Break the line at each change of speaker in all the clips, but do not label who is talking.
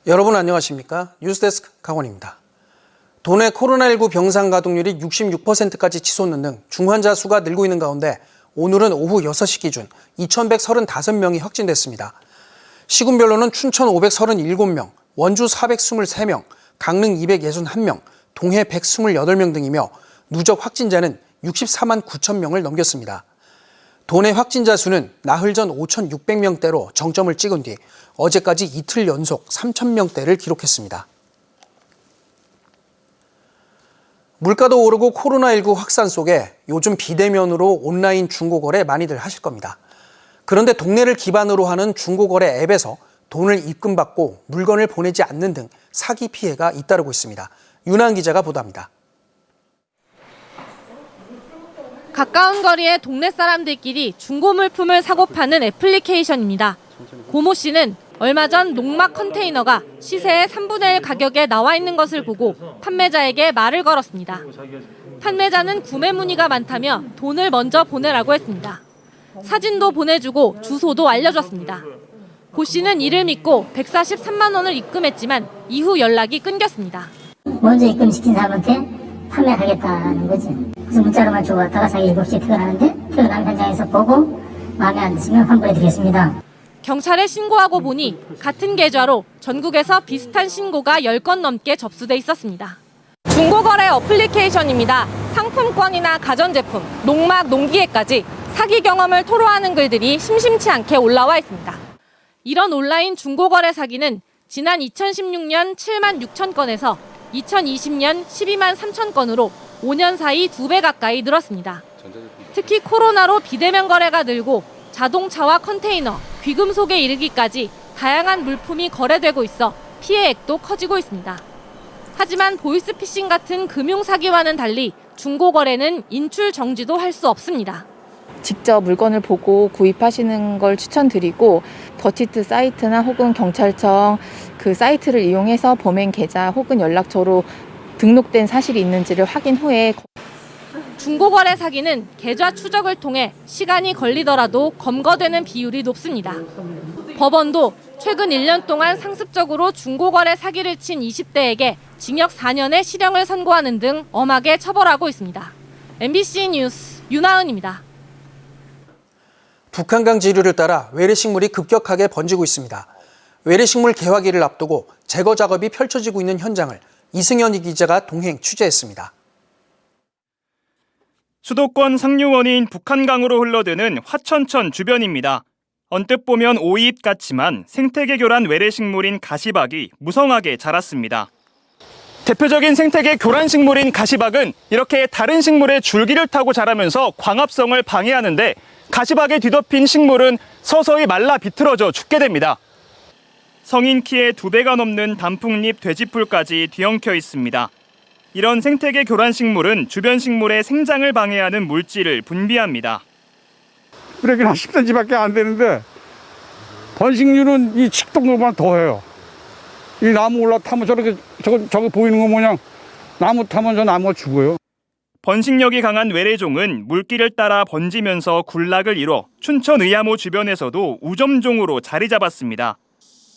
여러분 안녕하십니까? 뉴스데스크 강원입니다. 도내 코로나19 병상 가동률이 66%까지 치솟는 등 중환자 수가 늘고 있는 가운데 오늘은 오후 6시 기준 2,135명이 확진됐습니다. 시군별로는 춘천 537명, 원주 423명, 강릉 261명, 동해 128명 등이며 누적 확진자는 64만 9천 명을 넘겼습니다. 도내 확진자 수는 나흘 전 5,600명대로 정점을 찍은 뒤 어제까지 이틀 연속 3,000명대를 기록했습니다. 물가도 오르고 코로나19 확산 속에 요즘 비대면으로 온라인 중고거래 많이들 하실 겁니다. 그런데 동네를 기반으로 하는 중고거래 앱에서 돈을 입금받고 물건을 보내지 않는 등 사기 피해가 잇따르고 있습니다. 윤한 기자가 보도합니다.
가까운 거리의 동네 사람들끼리 중고 물품을 사고 파는 애플리케이션입니다. 고모 씨는 얼마 전 농막 컨테이너가 시세의 3분의 1 가격에 나와 있는 것을 보고 판매자에게 말을 걸었습니다. 판매자는 구매 문의가 많다며 돈을 먼저 보내라고 했습니다. 사진도 보내주고 주소도 알려줬습니다. 고 씨는 이를 믿고 143만 원을 입금했지만 이후 연락이 끊겼습니다.
먼저 입금시킨 사람한테 판매하겠다는 거지. 그래서 문자로만 주고받다가 자기 7시에 퇴근하는데 퇴근하면 현장에서 보고 마음에 안 드시면 환불해드리겠습니다.
경찰에 신고하고 보니 같은 계좌로 전국에서 비슷한 신고가 10건 넘게 접수돼 있었습니다. 중고거래 어플리케이션입니다. 상품권이나 가전제품, 농막, 농기계까지 사기 경험을 토로하는 글들이 심심치 않게 올라와 있습니다. 이런 온라인 중고거래 사기는 지난 2016년 7만 6천 건에서 2020년 12만 3천 건으로 5년 사이 2배 가까이 늘었습니다. 특히 코로나로 비대면 거래가 늘고 자동차와 컨테이너, 귀금속에 이르기까지 다양한 물품이 거래되고 있어 피해액도 커지고 있습니다. 하지만 보이스피싱 같은 금융사기와는 달리 중고거래는 인출 정지도 할 수 없습니다.
직접 물건을 보고 구입하시는 걸 추천드리고 더치트 사이트나 혹은 경찰청 그 사이트를 이용해서 범행 계좌 혹은 연락처로 등록된 사실이 있는지를 확인 후에
중고거래 사기는 계좌 추적을 통해 시간이 걸리더라도 검거되는 비율이 높습니다. 법원도 최근 1년 동안 상습적으로 중고거래 사기를 친 20대에게 징역 4년의 실형을 선고하는 등 엄하게 처벌하고 있습니다. MBC 뉴스 윤하은입니다.
북한강 지류를 따라 외래식물이 급격하게 번지고 있습니다. 외래식물 개화기를 앞두고 제거 작업이 펼쳐지고 있는 현장을 이승현 기자가 동행 취재했습니다.
수도권 상류 원인 북한강으로 흘러드는 화천천 주변입니다. 언뜻 보면 오이잎 같지만 생태계 교란 외래식물인 가시박이 무성하게 자랐습니다. 대표적인 생태계 교란 식물인 가시박은 이렇게 다른 식물의 줄기를 타고 자라면서 광합성을 방해하는데 가시박에 뒤덮인 식물은 서서히 말라 비틀어져 죽게 됩니다. 성인 키의 2배가 넘는 단풍잎 돼지풀까지 뒤엉켜 있습니다. 이런 생태계 교란 식물은 주변 식물의 생장을 방해하는 물질을 분비합니다.
그러긴 한 10cm밖에 안 되는데 번식률은 이 칡동물보다 더해요. 이 나무 올라타면 저기 보이는 거 뭐냐, 나무 타면 저 나무가 죽어요.
번식력이 강한 외래종은 물길을 따라 번지면서 군락을 이뤄 춘천 의암호 주변에서도 우점종으로 자리 잡았습니다.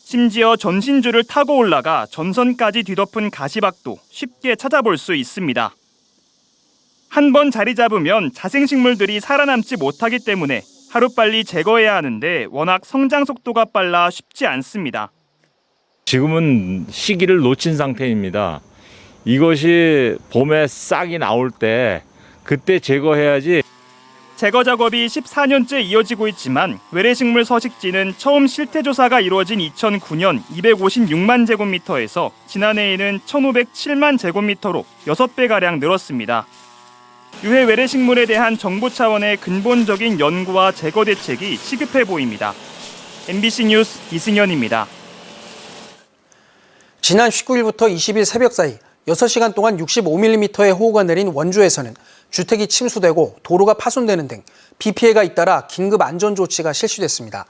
심지어 전신줄을 타고 올라가 전선까지 뒤덮은 가시박도 쉽게 찾아볼 수 있습니다. 한 번 자리 잡으면 자생식물들이 살아남지 못하기 때문에 하루빨리 제거해야 하는데 워낙 성장 속도가 빨라 쉽지 않습니다.
지금은 시기를 놓친 상태입니다. 이것이 봄에 싹이 나올 때 그때 제거해야지.
제거 작업이 14년째 이어지고 있지만 외래식물 서식지는 처음 실태조사가 이루어진 2009년 256만 제곱미터에서 지난해에는 1,507만 제곱미터로 6배가량 늘었습니다. 유해 외래식물에 대한 정부 차원의 근본적인 연구와 제거 대책이 시급해 보입니다. MBC 뉴스 이승현입니다.
지난 19일부터 20일 새벽 사이 6시간 동안 65mm의 호우가 내린 원주에서는 주택이 침수되고 도로가 파손되는 등 비 피해가 잇따라 긴급 안전조치가 실시됐습니다.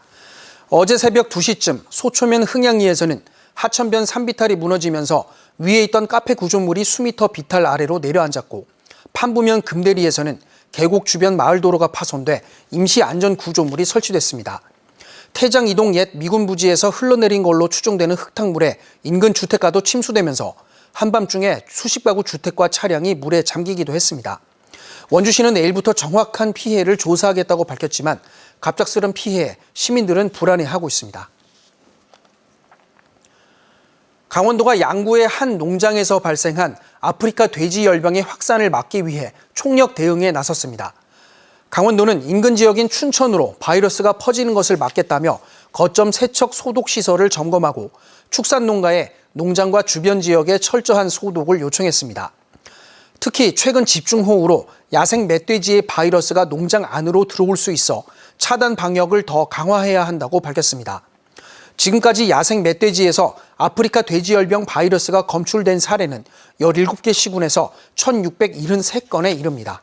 어제 새벽 2시쯤 소초면 흥양리에서는 하천변 산비탈이 무너지면서 위에 있던 카페 구조물이 수미터 비탈 아래로 내려앉았고, 판부면 금대리에서는 계곡 주변 마을 도로가 파손돼 임시 안전 구조물이 설치됐습니다. 태장 이동 옛 미군 부지에서 흘러내린 걸로 추정되는 흙탕물에 인근 주택가도 침수되면서 한밤중에 수십 가구 주택과 차량이 물에 잠기기도 했습니다. 원주시는 내일부터 정확한 피해를 조사하겠다고 밝혔지만 갑작스런 피해에 시민들은 불안해하고 있습니다. 강원도가 양구의 한 농장에서 발생한 아프리카 돼지 열병의 확산을 막기 위해 총력 대응에 나섰습니다. 강원도는 인근 지역인 춘천으로 바이러스가 퍼지는 것을 막겠다며 거점 세척 소독 시설을 점검하고 축산 농가에 농장과 주변 지역에 철저한 소독을 요청했습니다. 특히 최근 집중호우로 야생 멧돼지의 바이러스가 농장 안으로 들어올 수 있어 차단 방역을 더 강화해야 한다고 밝혔습니다. 지금까지 야생 멧돼지에서 아프리카 돼지열병 바이러스가 검출된 사례는 17개 시군에서 1,673건에 이릅니다.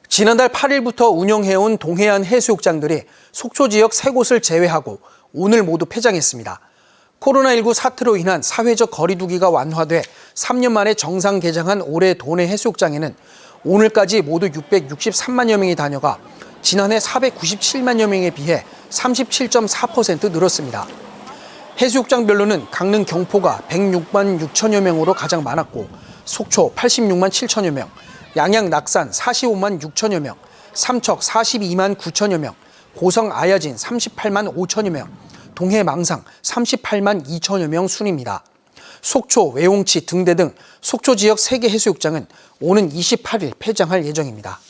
지난달 8일부터 운영해온 동해안 해수욕장들이 속초 지역 3곳을 제외하고 오늘 모두 폐장했습니다. 코로나19 사태로 인한 사회적 거리 두기가 완화돼 3년 만에 정상 개장한 올해 도내 해수욕장에는 오늘까지 모두 663만여 명이 다녀가 지난해 497만여 명에 비해 37.4% 늘었습니다. 해수욕장별로는 강릉 경포가 106만 6천여 명으로 가장 많았고 속초 86만 7천여 명, 양양 낙산 45만 6천여 명, 삼척 42만 9천여 명, 고성 아야진 38만 5천여 명, 동해 망상 38만 2천여 명 순입니다. 속초, 외홍치, 등대 등 속초 지역 3개 해수욕장은 오는 28일 폐장할 예정입니다.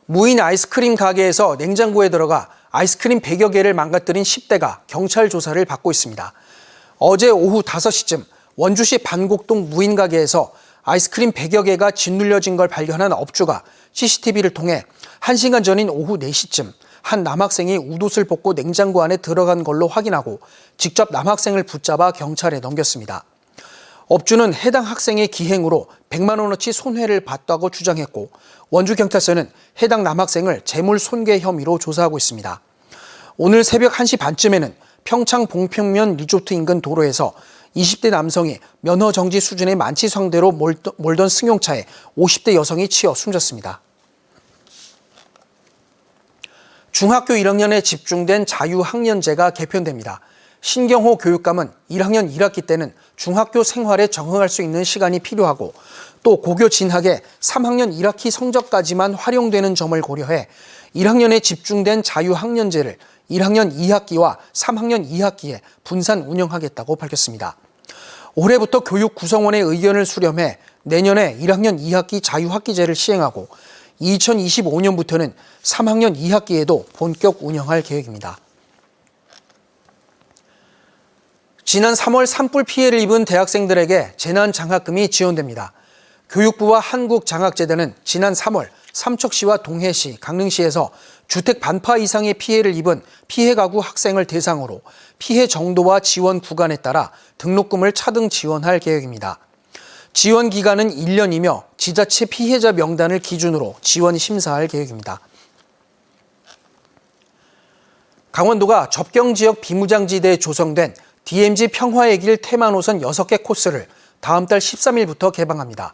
무인 아이스크림 가게에서 냉장고에 들어가 아이스크림 100여 개를 망가뜨린 10대가 경찰 조사를 받고 있습니다. 어제 오후 5시쯤 원주시 반곡동 무인 가게에서 아이스크림 100여 개가 짓눌려진 걸 발견한 업주가 CCTV를 통해 1시간 전인 오후 4시쯤 한 남학생이 웃옷을 벗고 냉장고 안에 들어간 걸로 확인하고 직접 남학생을 붙잡아 경찰에 넘겼습니다. 업주는 해당 학생의 기행으로 100만 원어치 손해를 봤다고 주장했고 원주경찰서는 해당 남학생을 재물 손괴 혐의로 조사하고 있습니다. 오늘 새벽 1시 반쯤에는 평창 봉평면 리조트 인근 도로에서 20대 남성이 면허 정지 수준의 만취 상태로 몰던 승용차에 50대 여성이 치여 숨졌습니다. 중학교 1학년에 집중된 자유학년제가 개편됩니다. 신경호 교육감은 1학년 1학기 때는 중학교 생활에 적응할 수 있는 시간이 필요하고 또 고교 진학에 3학년 1학기 성적까지만 활용되는 점을 고려해 1학년에 집중된 자유학년제를 1학년 2학기와 3학년 2학기에 분산 운영하겠다고 밝혔습니다. 올해부터 교육 구성원의 의견을 수렴해 내년에 1학년 2학기 자유학기제를 시행하고 2025년부터는 3학년 2학기에도 본격 운영할 계획입니다. 지난 3월 산불 피해를 입은 대학생들에게 재난장학금이 지원됩니다. 교육부와 한국장학재단은 지난 3월 삼척시와 동해시, 강릉시에서 주택 반파 이상의 피해를 입은 피해 가구 학생을 대상으로 피해 정도와 지원 구간에 따라 등록금을 차등 지원할 계획입니다. 지원 기간은 1년이며 지자체 피해자 명단을 기준으로 지원 심사할 계획입니다. 강원도가 접경지역 비무장지대에 조성된 DMZ 평화의 길 테마 노선 6개 코스를 다음 달 13일부터 개방합니다.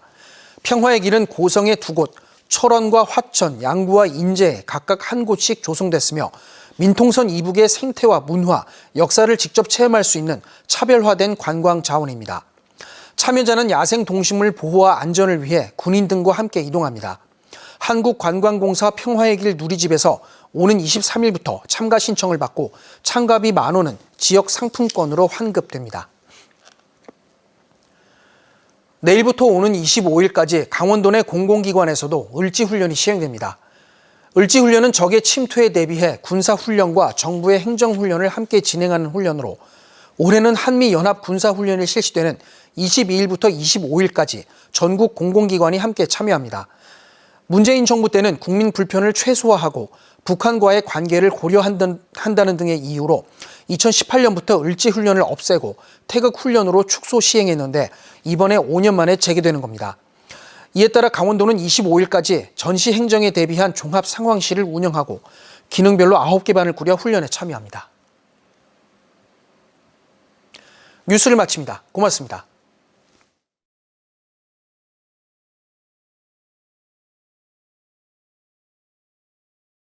평화의 길은 고성에 2곳, 철원과 화천, 양구와 인제에 각각 한 곳씩 조성됐으며 민통선 이북의 생태와 문화, 역사를 직접 체험할 수 있는 차별화된 관광 자원입니다. 참여자는 야생 동식물 보호와 안전을 위해 군인 등과 함께 이동합니다. 한국관광공사 평화의 길 누리집에서 오는 23일부터 참가 신청을 받고 참가비 10,000원은 지역 상품권으로 환급됩니다. 내일부터 오는 25일까지 강원도 내 공공기관에서도 을지훈련이 시행됩니다. 을지훈련은 적의 침투에 대비해 군사훈련과 정부의 행정훈련을 함께 진행하는 훈련으로 올해는 한미연합군사훈련이 실시되는 22일부터 25일까지 전국 공공기관이 함께 참여합니다. 문재인 정부 때는 국민 불편을 최소화하고 북한과의 관계를 고려한다는 등의 이유로 2018년부터 을지훈련을 없애고 태극훈련으로 축소 시행했는데 이번에 5년 만에 재개되는 겁니다. 이에 따라 강원도는 25일까지 전시 행정에 대비한 종합상황실을 운영하고 기능별로 9개 반을 꾸려 훈련에 참여합니다. 뉴스를 마칩니다. 고맙습니다.